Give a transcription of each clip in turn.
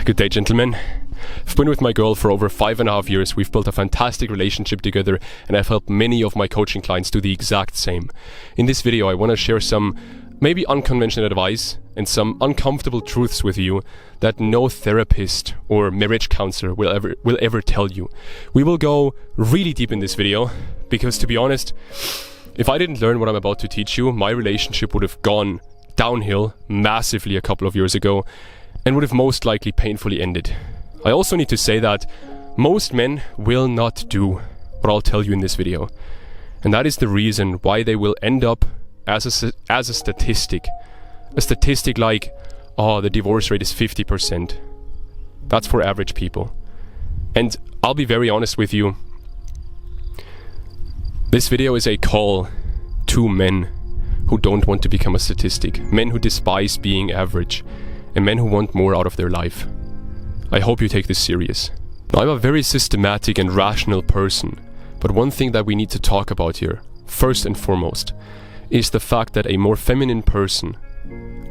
Good day, gentlemen. I've been with my girl for over 5.5 years. We've built a fantastic relationship together, and I've helped many of my coaching clients do the exact same. In this video, I want to share some maybe unconventional advice and some uncomfortable truths with you that no therapist or marriage counselor will ever tell you. We will go really deep in this video because, to be honest, if I didn't learn what I'm about to teach you, my relationship would have gone downhill massively a couple of years ago and would have most likely painfully ended. I also need to say that most men will not do what I'll tell you in this video. And that is the reason why they will end up as a statistic. A statistic like, oh, the divorce rate is 50%. That's for average people. And I'll be very honest with you. This video is a call to men who don't want to become a statistic. Men who despise being average. And men who want more out of their life. I hope you take this serious. Now, I'm a very systematic and rational person, but one thing that we need to talk about here, first and foremost, is the fact that a more feminine person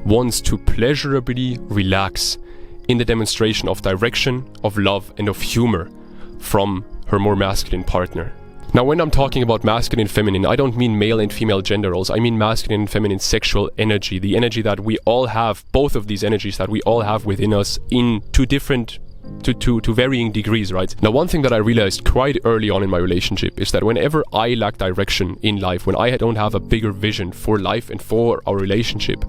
wants to pleasurably relax in the demonstration of direction, of love, and of humor from her more masculine partner. Now, when I'm talking about masculine and feminine, I don't mean male and female gender roles. I mean masculine and feminine sexual energy. The energy that we all have, both of these energies that we all have within us in to varying degrees, right? Now, one thing that I realized quite early on in my relationship is that whenever I lack direction in life, when I don't have a bigger vision for life and for our relationship,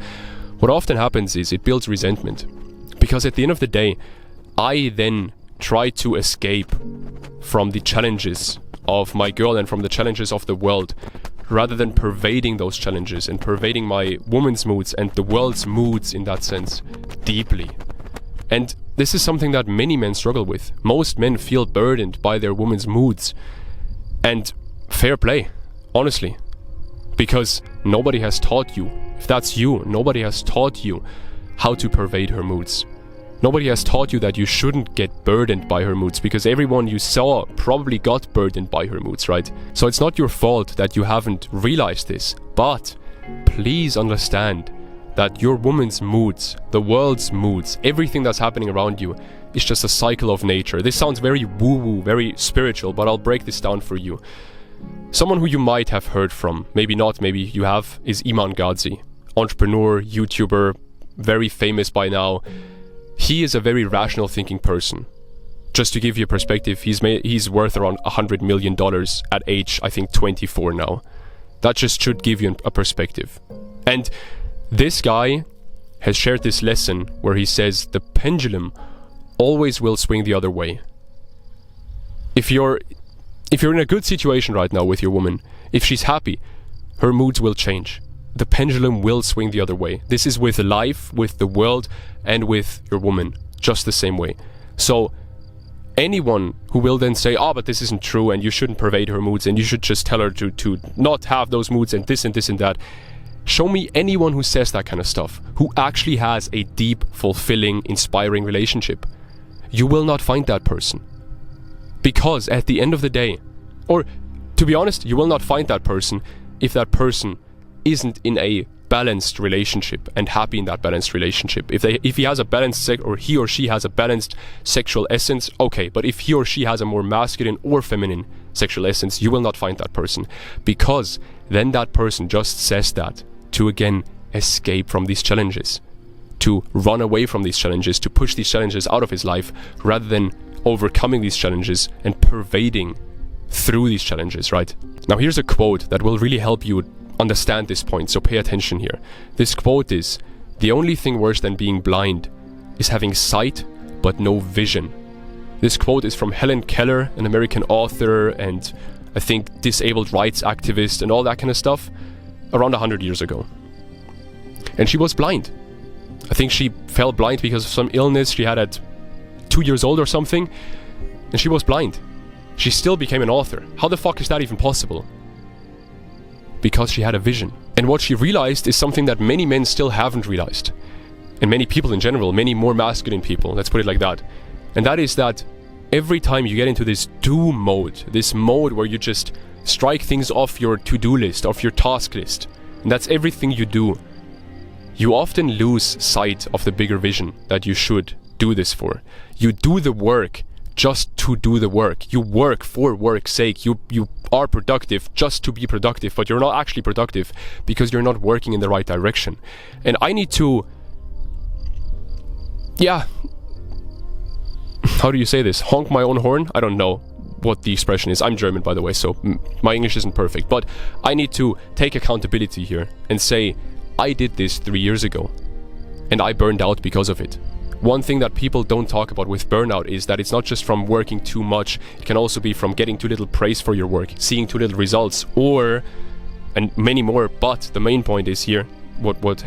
what often happens is it builds resentment. Because at the end of the day, I then try to escape from the challenges of my girl and from the challenges of the world, rather than pervading those challenges and pervading my woman's moods and the world's moods in that sense deeply. And this is something that many men struggle with. Most men feel burdened by their woman's moods. And fair play, honestly. Because nobody has taught you, if that's you, nobody has taught you how to pervade her moods. Nobody has taught you that you shouldn't get burdened by her moods, because everyone you saw probably got burdened by her moods, right? So it's not your fault that you haven't realized this, but please understand that your woman's moods, the world's moods, everything that's happening around you is just a cycle of nature. This sounds very woo-woo, very spiritual, but I'll break this down for you. Someone who you might have heard from, maybe not, maybe you have, is Iman Gadzhi. Entrepreneur, YouTuber, very famous by now. He is a very rational thinking person. Just to give you a perspective, he's worth around $100 million at age, I think, 24 now. That just should give you a perspective. And this guy has shared this lesson where he says the pendulum always will swing the other way. If you're in a good situation right now with your woman, if she's happy, her moods will change. The pendulum will swing the other way. This is with life, with the world, and with your woman, just the same way. So anyone who will then say, oh, but this isn't true and you shouldn't pervade her moods and you should just tell her to not have those moods and this and this and that. Show me anyone who says that kind of stuff, who actually has a deep, fulfilling, inspiring relationship. You will not find that person. Because at the end of the day, or to be honest, you will not find that person if that person isn't in a balanced relationship and happy in that balanced relationship. If he has a balanced or he or she has a balanced sexual essence, okay, but if he or she has a more masculine or feminine sexual essence, you will not find that person, because then that person just says that to again escape from these challenges, to run away from these challenges, to push these challenges out of his life, rather than overcoming these challenges and pervading through these challenges, right? Now, here's a quote that will really help you understand this point, so pay attention here. This quote is, "The only thing worse than being blind is having sight but no vision." This quote is from Helen Keller, an American author and I think disabled rights activist and all that kind of stuff, around 100 years ago. And she was blind. I think she fell blind because of some illness she had at 2 years old or something, and she was blind. She still became an author. How the fuck is that even possible? Because she had a vision. And what she realized is something that many men still haven't realized. And many people in general, many more masculine people, let's put it like that. And that is that every time you get into this do mode, this mode where you just strike things off your to-do list, off your task list, and that's everything you do, you often lose sight of the bigger vision that you should do this for. You do the work just to do the work. You work for work's sake. You are productive just to be productive, but you're not actually productive because you're not working in the right direction. And I need to, how do you say this? Honk my own horn? I don't know what the expression is. I'm German, by the way, so my English isn't perfect, but I need to take accountability here and say, I did this 3 years ago and I burned out because of it. One thing that people don't talk about with burnout is that it's not just from working too much, it can also be from getting too little praise for your work, seeing too little results, and many more. But the main point is here, what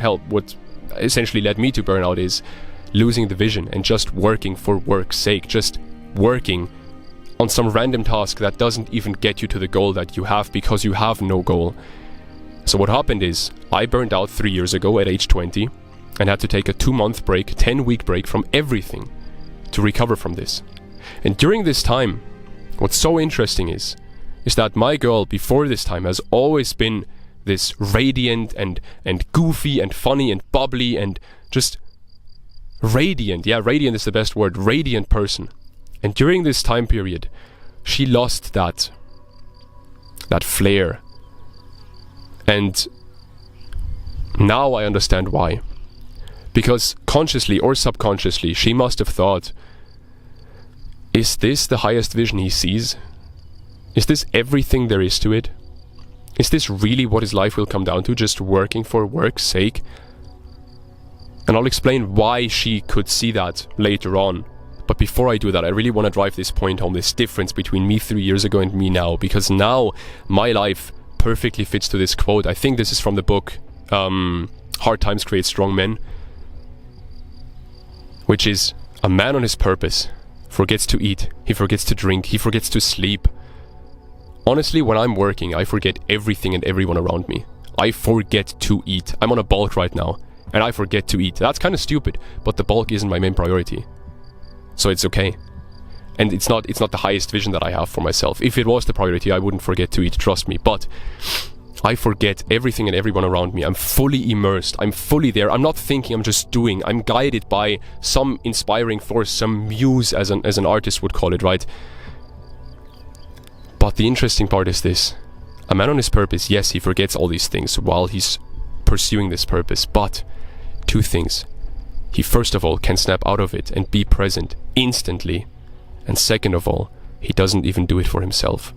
essentially led me to burnout is losing the vision and just working for work's sake, just working on some random task that doesn't even get you to the goal that you have because you have no goal. So what happened is, I burned out 3 years ago at age 20 and had to take a 2-month break, 10-week break from everything to recover from this. And during this time, what's so interesting is that my girl before this time has always been this radiant and goofy and funny and bubbly and just radiant. Yeah, radiant is the best word. Radiant person. And during this time period, she lost that flair. And now I understand why. Because consciously or subconsciously, she must have thought, is this the highest vision he sees? Is this everything there is to it? Is this really what his life will come down to, just working for work's sake? And I'll explain why she could see that later on. But before I do that, I really want to drive this point home, this difference between me 3 years ago and me now. Because now, my life perfectly fits to this quote. I think this is from the book Hard Times Create Strong Men, which is, a man on his purpose forgets to eat, he forgets to drink, he forgets to sleep. Honestly, when I'm working, I forget everything and everyone around me. I forget to eat. I'm on a bulk right now, and I forget to eat. That's kind of stupid, but the bulk isn't my main priority. So it's okay. And it's not the highest vision that I have for myself. If it was the priority, I wouldn't forget to eat, trust me. But I forget everything and everyone around me. I'm fully immersed. I'm fully there. I'm not thinking, I'm just doing. I'm guided by some inspiring force, some muse, as an artist would call it, right? But the interesting part is this. A man on his purpose, yes, he forgets all these things while he's pursuing this purpose. But 2 things. He first of all can snap out of it and be present instantly. And second of all, he doesn't even do it for himself.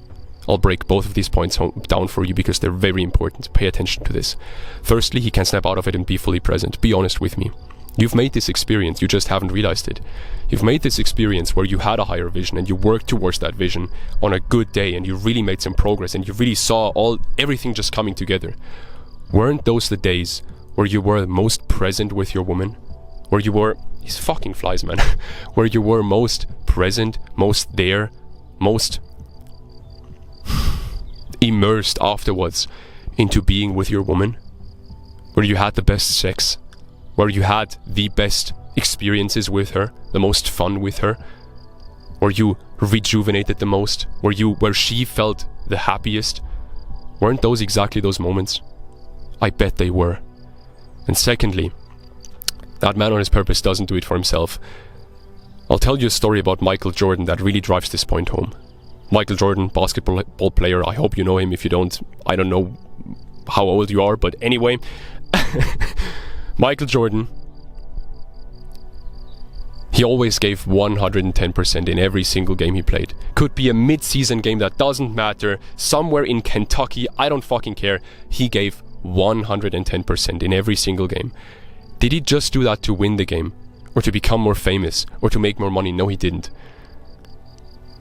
I'll break both of these points down for you because they're very important. Pay attention to this. Firstly, he can snap out of it and be fully present. Be honest with me. You've made this experience, you just haven't realized it. You've made this experience where you had a higher vision and you worked towards that vision on a good day and you really made some progress and you really saw everything just coming together. Weren't those the days where you were most present with your woman? Where you were... These fucking flies, man. Where you were most present, most there, most immersed afterwards into being with your woman? Where you had the best sex? Where you had the best experiences with her, the most fun with her? Where you rejuvenated the most? Where she felt the happiest? Weren't those exactly those moments? I bet they were. And secondly, that man on his purpose doesn't do it for himself. I'll tell you a story about Michael Jordan that really drives this point home. Michael Jordan, basketball player, I hope you know him. If you don't, I don't know how old you are, but anyway. Michael Jordan, he always gave 110% in every single game he played. Could be a mid-season game, that doesn't matter. Somewhere in Kentucky, I don't fucking care. He gave 110% in every single game. Did he just do that to win the game? Or to become more famous? Or to make more money? No, he didn't.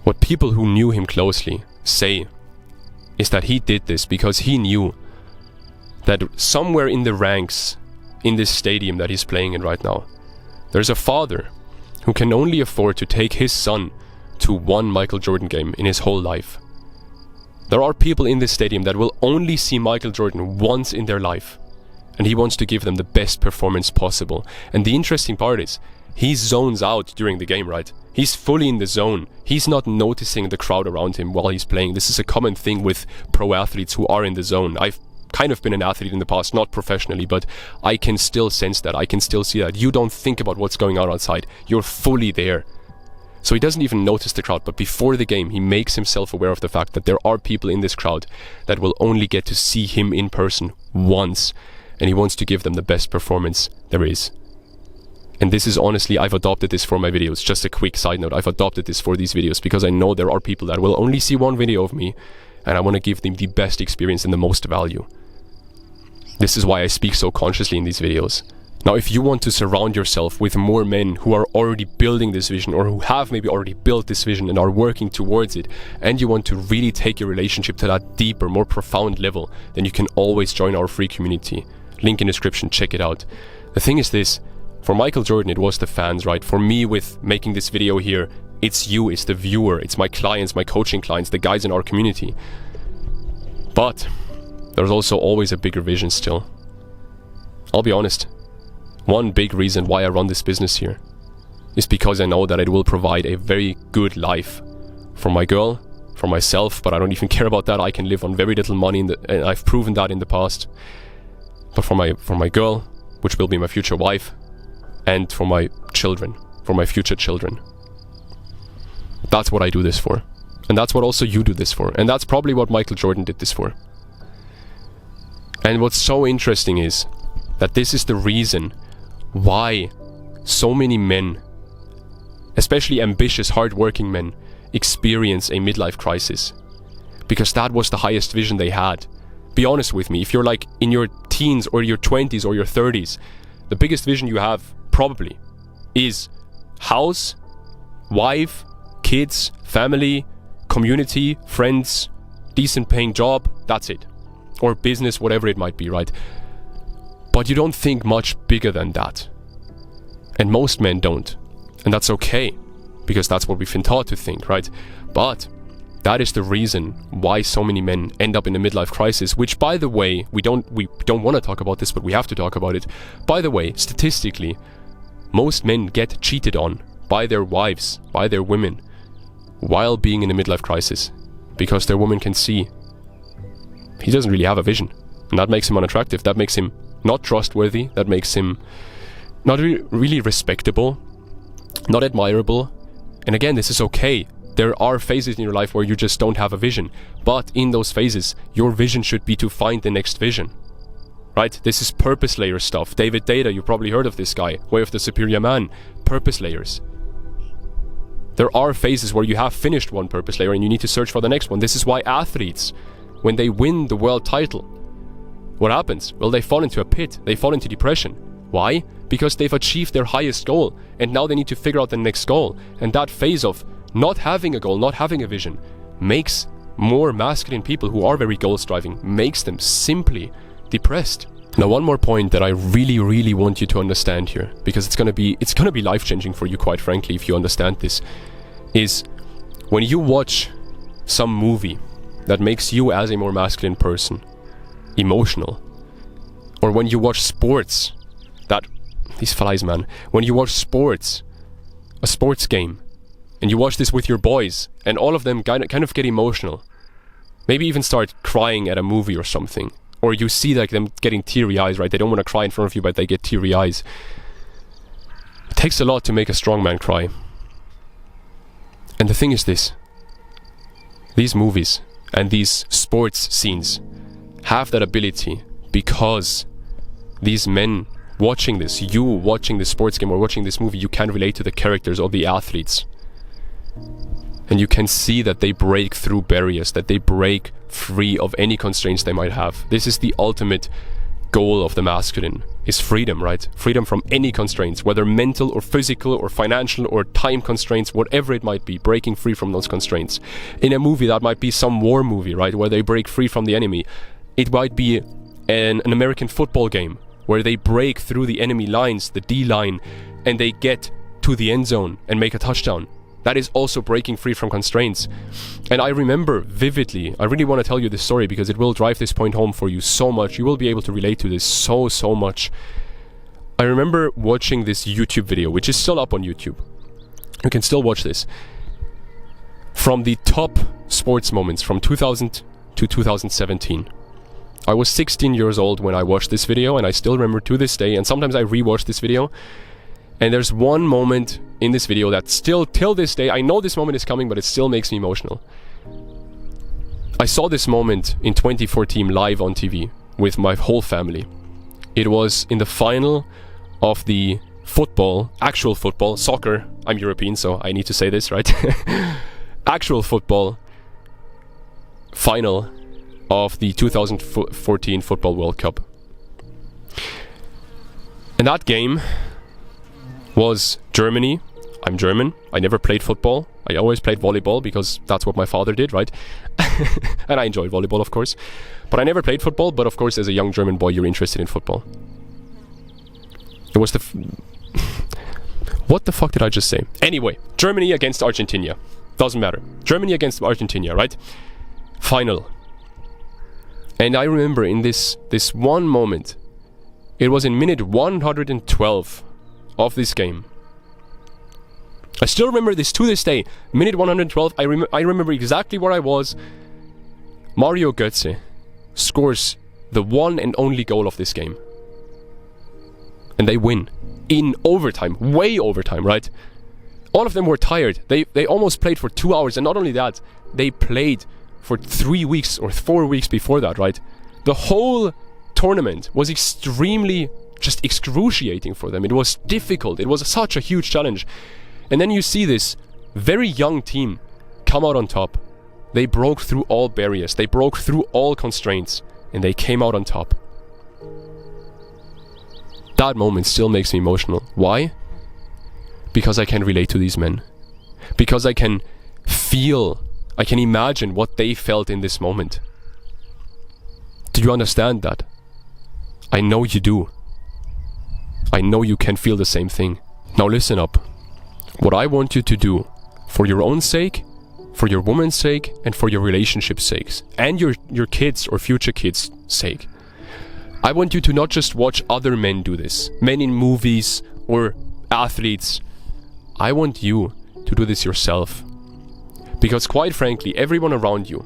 What people who knew him closely say is that he did this because he knew that somewhere in the ranks in this stadium that he's playing in right now, there's a father who can only afford to take his son to one Michael Jordan game in his whole life. There are people in this stadium that will only see Michael Jordan once in their life, and he wants to give them the best performance possible. And the interesting part is, he zones out during the game, right? He's fully in the zone. He's not noticing the crowd around him while he's playing. This is a common thing with pro athletes who are in the zone. I've kind of been an athlete in the past, not professionally, but I can still sense that. I can still see that. You don't think about what's going on outside. You're fully there. So he doesn't even notice the crowd, but before the game, he makes himself aware of the fact that there are people in this crowd that will only get to see him in person once, and he wants to give them the best performance there is. And this is honestly, I've adopted this for my videos. Just a quick side note, I've adopted this for these videos because I know there are people that will only see one video of me, and I want to give them the best experience and the most value. This is why I speak so consciously in these videos. Now, if you want to surround yourself with more men who are already building this vision, or who have maybe already built this vision and are working towards it, and you want to really take your relationship to that deeper, more profound level, then you can always join our free community. Link in description, check it out. The thing is this, for Michael Jordan it was the fans, right? For me, with making this video here, it's you, it's the viewer, it's my clients, my coaching clients, the guys in our community. But there's also always a bigger vision still. I'll be honest. One big reason why I run this business here is because I know that it will provide a very good life for my girl, for myself, but I don't even care about that. I can live on very little money, and I've proven that in the past. But for my girl, which will be my future wife, and for my children, for my future children. That's what I do this for. And that's what also you do this for. And that's probably what Michael Jordan did this for. And what's so interesting is that this is the reason why so many men, especially ambitious, hard-working men, experience a midlife crisis. Because that was the highest vision they had. Be honest with me, if you're like in your teens or your 20s or your 30s, the biggest vision you have probably is house, wife, kids, family, community, friends, decent paying job, that's it. Or business, whatever it might be, right? But you don't think much bigger than that. And most men don't. And that's okay, because that's what we've been taught to think, right? But that is the reason why so many men end up in a midlife crisis, which, by the way, we don't want to talk about this, but we have to talk about it. By the way, statistically, most men get cheated on by their wives, by their women, while being in a midlife crisis, because their woman can see he doesn't really have a vision, and that makes him unattractive. That makes him not trustworthy. That makes him not really respectable, not admirable. And again, this is okay. There are phases in your life where you just don't have a vision, but in those phases, your vision should be to find the next vision, right? This is purpose layer stuff. David Deida, you probably heard of this guy, Way of the Superior Man, purpose layers. There are phases where you have finished one purpose layer and you need to search for the next one. This is why athletes, when they win the world title, what happens? Well, they fall into a pit. They fall into depression. Why? Because they've achieved their highest goal, and now they need to figure out the next goal. And that phase of not having a goal, not having a vision, makes more masculine people who are very goal-striving, makes them simply depressed. Now, one more point that I really want you to understand here, because it's gonna be life-changing for you, quite frankly, if you understand this, is when you watch some movie that makes you as a more masculine person emotional, or when you watch sports, these flies, man, when you watch sports, a sports game, and you watch this with your boys, and all of them kind of get emotional, maybe even start crying at a movie or something, or you see like them getting teary eyes, right? They don't want to cry in front of you, but they get teary eyes. It takes a lot to make a strong man cry. And the thing is this, these movies and these sports scenes have that ability because these men watching this, you watching this sports game or watching this movie, you can relate to the characters of the athletes. And you can see that they break through barriers, that they break free of any constraints they might have. This is the ultimate goal of the masculine, is freedom, right? Freedom from any constraints, whether mental or physical or financial or time constraints, whatever it might be, breaking free from those constraints. In a movie, that might be some war movie, right? Where they break free from the enemy. It might be an American football game, where they break through the enemy lines, the D line, and they get to the end zone and make a touchdown. That is also breaking free from constraints. And I remember vividly, I really want to tell you this story because it will drive this point home for you so much. You will be able to relate to this so much. I remember watching this YouTube video, which is still up on YouTube. You can still watch this. From the top sports moments from 2000 to 2017. I was 16 years old when I watched this video, and I still remember to this day, and sometimes I rewatch this video, and there's one moment in this video that still, till this day, I know this moment is coming, but it still makes me emotional. I saw this moment in 2014 live on TV with my whole family. It was in the final of the football, actual football, soccer, I'm European, so I need to say this, right? Actual football final of the 2014 Football World Cup. And that game was Germany. I'm German. I never played football. I always played volleyball because that's what my father did, right? And I enjoyed volleyball, of course. But I never played football, but of course as a young German boy you're interested in football. It was the... What the fuck did I just say? Anyway, Germany against Argentina. Doesn't matter. Germany against Argentina, right? Final. And I remember in this one moment, it was in minute 112 of this game. I still remember this to this day. Minute 112, I remember exactly where I was. Mario Götze scores the one and only goal of this game. And they win. In overtime. Way overtime, right? All of them were tired. They almost played for 2 hours. And not only that, they played for 3 weeks or 4 weeks before that, right? The whole tournament was extremely just excruciating for them. It was difficult. It was such a huge challenge. And then you see this very young team come out on top. They broke through all barriers. They broke through all constraints. And they came out on top. That moment still makes me emotional. Why? Because I can relate to these men. Because I can feel, I can imagine what they felt in this moment. Do you understand that? I know you do. I know you can feel the same thing. Now listen up. What I want you to do, for your own sake, for your woman's sake, and for your relationship's sakes, and your kids' or future kids' sake, I want you to not just watch other men do this, men in movies or athletes. I want you to do this yourself. Because quite frankly, everyone around you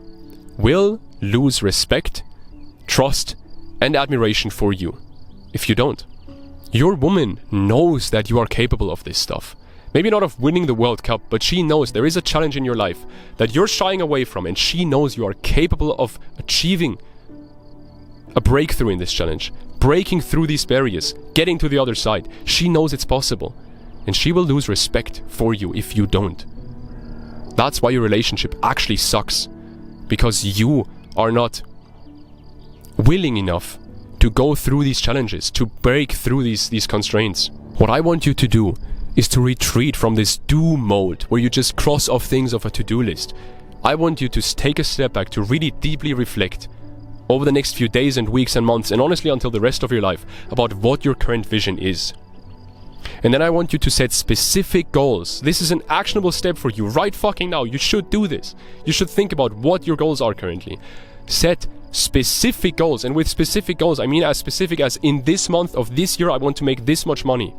will lose respect, trust, and admiration for you if you don't. Your woman knows that you are capable of this stuff. Maybe not of winning the World Cup, but she knows there is a challenge in your life that you're shying away from, and she knows you are capable of achieving a breakthrough in this challenge, breaking through these barriers, getting to the other side. She knows it's possible, and she will lose respect for you if you don't. That's why your relationship actually sucks, because you are not willing enough to go through these challenges, to break through these constraints. What I want you to do is to retreat from this do mode where you just cross off things off a to-do list. I want you to take a step back, to really deeply reflect over the next few days and weeks and months, and honestly until the rest of your life, about what your current vision is. And then I want you to set specific goals. This is an actionable step for you right fucking now. You should do this. You should think about what your goals are currently. Set specific goals, and with specific goals I mean as specific as in this month of this year I want to make this much money.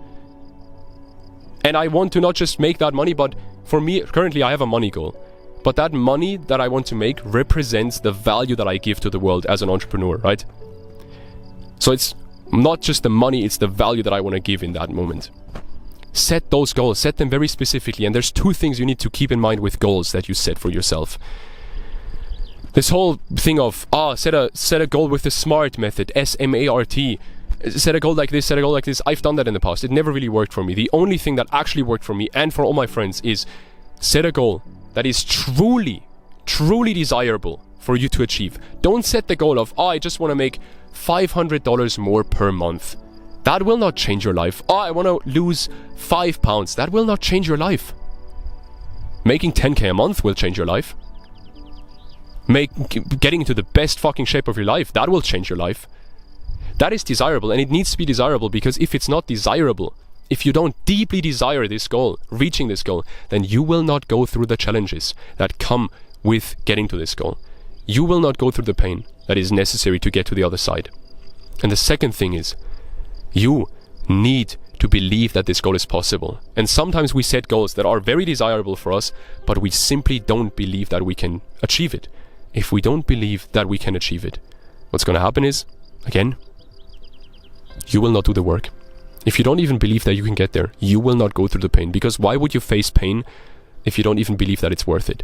And I want to not just make that money, but for me currently I have a money goal. But that money that I want to make represents the value that I give to the world as an entrepreneur, right? So it's not just the money, it's the value that I want to give in that moment. Set those goals, set them very specifically, and there's two things you need to keep in mind with goals that you set for yourself. This whole thing of, set a goal with the SMART method, S-M-A-R-T, set a goal like this, set a goal like this. I've done that in the past. It never really worked for me. The only thing that actually worked for me and for all my friends is set a goal that is truly, truly desirable for you to achieve. Don't set the goal of, I just want to make $500 more per month. That will not change your life. I want to lose 5 pounds. That will not change your life. Making 10k a month will change your life. Getting into the best fucking shape of your life, that will change your life. That is desirable, and it needs to be desirable, because if it's not desirable, if you don't deeply desire this goal, reaching this goal, then you will not go through the challenges that come with getting to this goal. You will not go through the pain that is necessary to get to the other side. And the second thing is, you need to believe that this goal is possible. And sometimes we set goals that are very desirable for us, but we simply don't believe that we can achieve it. If we don't believe that we can achieve it, what's gonna happen is, again, you will not do the work. If you don't even believe that you can get there, you will not go through the pain. Because why would you face pain if you don't even believe that it's worth it?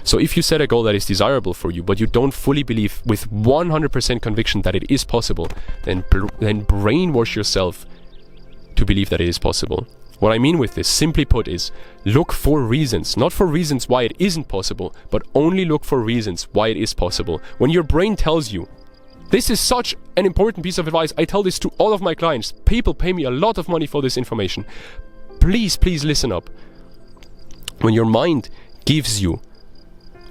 So if you set a goal that is desirable for you, but you don't fully believe with 100% conviction that it is possible, then brainwash yourself to believe that it is possible. What I mean with this, simply put, is look for reasons, not for reasons why it isn't possible, but only look for reasons why it is possible. When your brain tells you, this is such an important piece of advice, I tell this to all of my clients, people pay me a lot of money for this information. Please listen up. When your mind gives you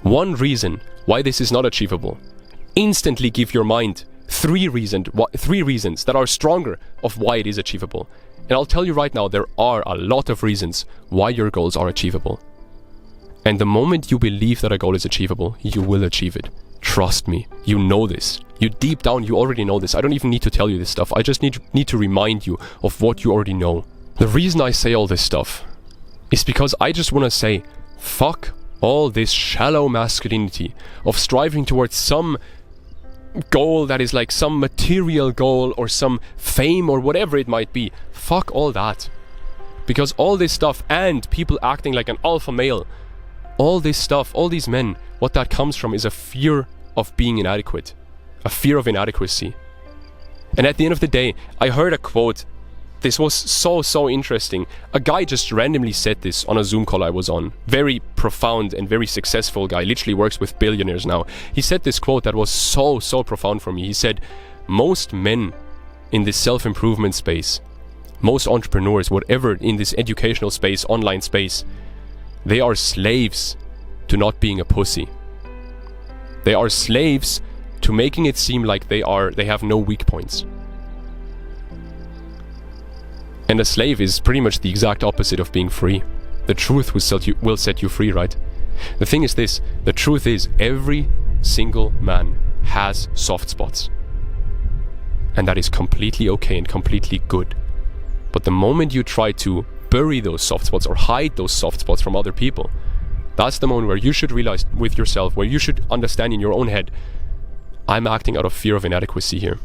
one reason why this is not achievable, instantly give your mind three reasons that are stronger of why it is achievable. And I'll tell you right now, there are a lot of reasons why your goals are achievable. And the moment you believe that a goal is achievable, you will achieve it. Trust me, you know this. You deep down, you already know this. I don't even need to tell you this stuff. I just need to remind you of what you already know. The reason I say all this stuff is because I just want to say, fuck all this shallow masculinity of striving towards some goal that is like some material goal or some fame or whatever it might be. Fuck all that. Because all this stuff and people acting like an alpha male, all this stuff, all these men, what that comes from is a fear of being inadequate. A fear of inadequacy. And at the end of the day, I heard a quote. This was so interesting. A guy just randomly said this on a Zoom call I was on. Very profound and very successful guy. Literally works with billionaires now. He said this quote that was so profound for me. He said, most men in this self-improvement space, most entrepreneurs, whatever, in this educational space, online space, they are slaves to not being a pussy. They are slaves to making it seem like they have no weak points. And a slave is pretty much the exact opposite of being free. The truth will set you free, right? The thing is this, the truth is every single man has soft spots. And that is completely okay and completely good. But the moment you try to bury those soft spots or hide those soft spots from other people, that's the moment where you should realize with yourself, where you should understand in your own head, I'm acting out of fear of inadequacy here.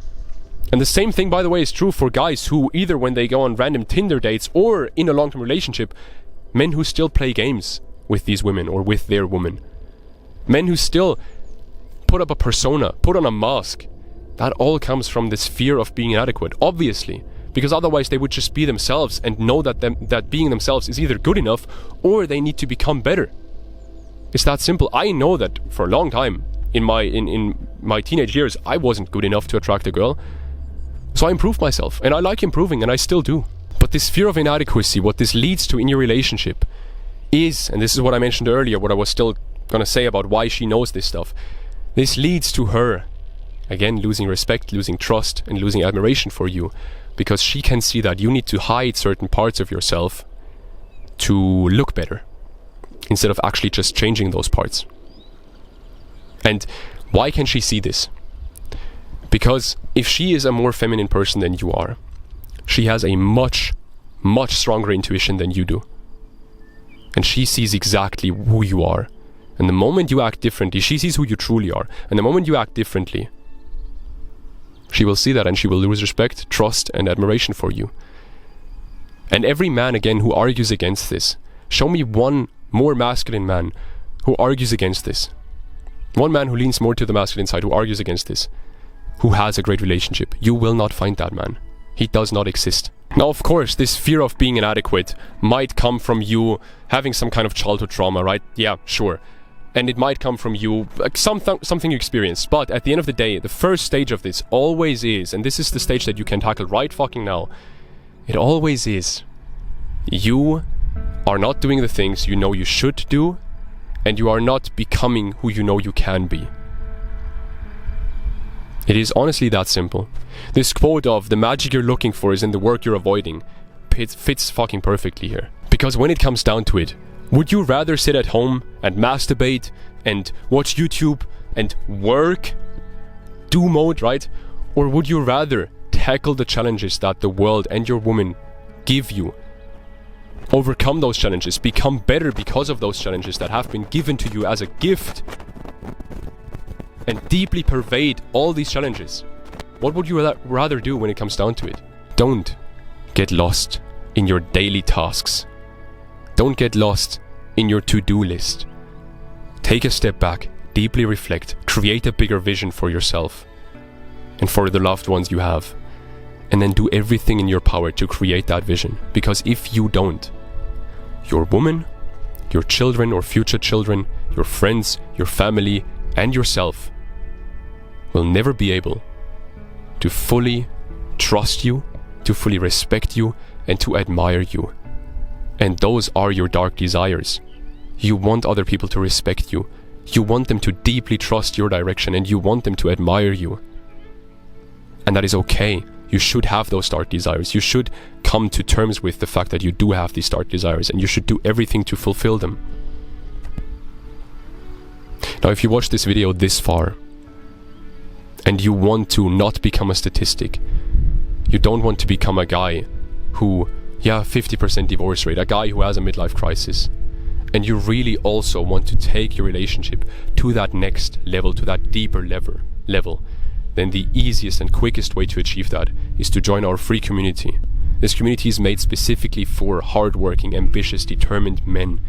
And the same thing, by the way, is true for guys who either when they go on random Tinder dates or in a long-term relationship, men who still play games with these women or with their woman. Men who still put up a persona, put on a mask. That all comes from this fear of being inadequate, obviously. Because otherwise they would just be themselves and know that being themselves is either good enough or they need to become better. It's that simple. I know that for a long time, in my teenage years, I wasn't good enough to attract a girl. So I improved myself, and I like improving, and I still do. But this fear of inadequacy, what this leads to in your relationship is, and this is what I mentioned earlier, what I was still gonna say about why she knows this stuff. This leads to her, again, losing respect, losing trust, and losing admiration for you, because she can see that you need to hide certain parts of yourself to look better, instead of actually just changing those parts. And why can she see this? Because if she is a more feminine person than you are, she has a much stronger intuition than you do. And she sees exactly who you are. And the moment you act differently, she sees who you truly are. And the moment you act differently, she will see that and she will lose respect, trust, and admiration for you. And every man, again, who argues against this, show me one more masculine man who argues against this. One man who leans more to the masculine side, who argues against this, who has a great relationship. You will not find that man. He does not exist. Now, of course, this fear of being inadequate might come from you having some kind of childhood trauma, right? Yeah, sure. And it might come from you, like something you experienced. But at the end of the day, the first stage of this always is, and this is the stage that you can tackle right fucking now, it always is, you are not doing the things you know you should do, and you are not becoming who you know you can be. It is honestly that simple. This quote of the magic you're looking for is in the work you're avoiding fits fucking perfectly here. Because when it comes down to it, would you rather sit at home and masturbate and watch YouTube and work? Do mode, right? Or would you rather tackle the challenges that the world and your woman give you? Overcome those challenges, become better because of those challenges that have been given to you as a gift, and deeply pervade all these challenges, what would you rather do when it comes down to it? Don't get lost in your daily tasks. Don't get lost in your to-do list. Take a step back, deeply reflect, create a bigger vision for yourself and for the loved ones you have, and then do everything in your power to create that vision. Because if you don't, your woman, your children or future children, your friends, your family, and yourself will never be able to fully trust you, to fully respect you, and to admire you. And those are your dark desires. You want other people to respect you. You want them to deeply trust your direction, and you want them to admire you. And that is okay. You should have those dark desires. You should come to terms with the fact that you do have these dark desires, and you should do everything to fulfill them. Now, if you watch this video this far, and you want to not become a statistic, you don't want to become a guy who, 50% divorce rate, a guy who has a midlife crisis, and you really also want to take your relationship to that next level, to that deeper level, then the easiest and quickest way to achieve that is to join our free community. This community is made specifically for hardworking, ambitious, determined men.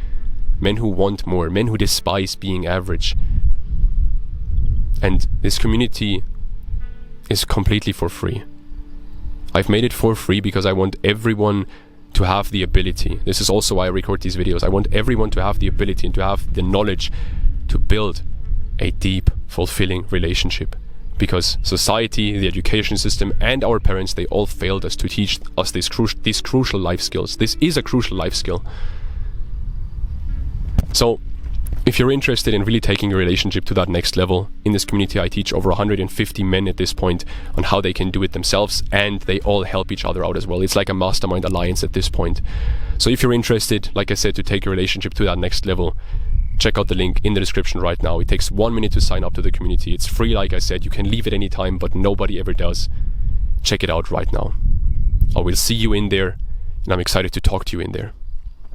Men who want more, men who despise being average. And this community is completely for free. I've made it for free because I want everyone to have the ability. This is also why I record these videos. I want everyone to have the ability and to have the knowledge to build a deep, fulfilling relationship. Because society, the education system, and our parents, they all failed us to teach us these crucial life skills. This is a crucial life skill. So, if you're interested in really taking your relationship to that next level, in this community I teach over 150 men at this point on how they can do it themselves, and they all help each other out as well. It's like a mastermind alliance at this point. So if you're interested, like I said, to take your relationship to that next level, check out the link in the description right now. It takes 1 minute to sign up to the community. It's free, like I said. You can leave at any time, but nobody ever does. Check it out right now. I will see you in there, and I'm excited to talk to you in there.